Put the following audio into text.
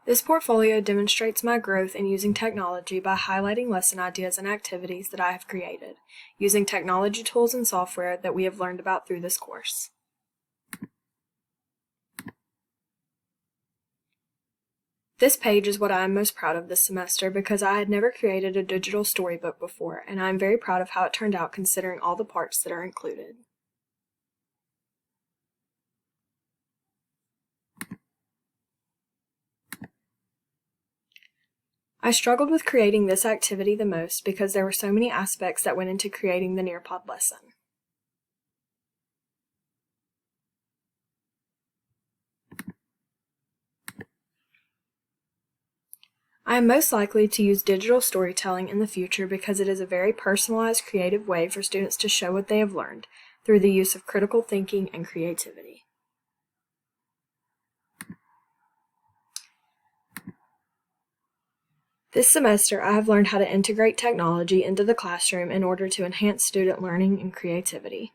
This portfolio demonstrates my growth in using technology by highlighting lesson ideas and activities that I have created, using technology tools and software that we have learned about through this course. This page is what I am most proud of this semester because I had never created a digital storybook before, and I am very proud of how it turned out considering all the parts that are included. I struggled with creating this activity the most because there were so many aspects that went into creating the Nearpod lesson. I am most likely to use digital storytelling in the future because it is a very personalized, creative way for students to show what they have learned through the use of critical thinking and creativity. This semester, I have learned how to integrate technology into the classroom in order to enhance student learning and creativity.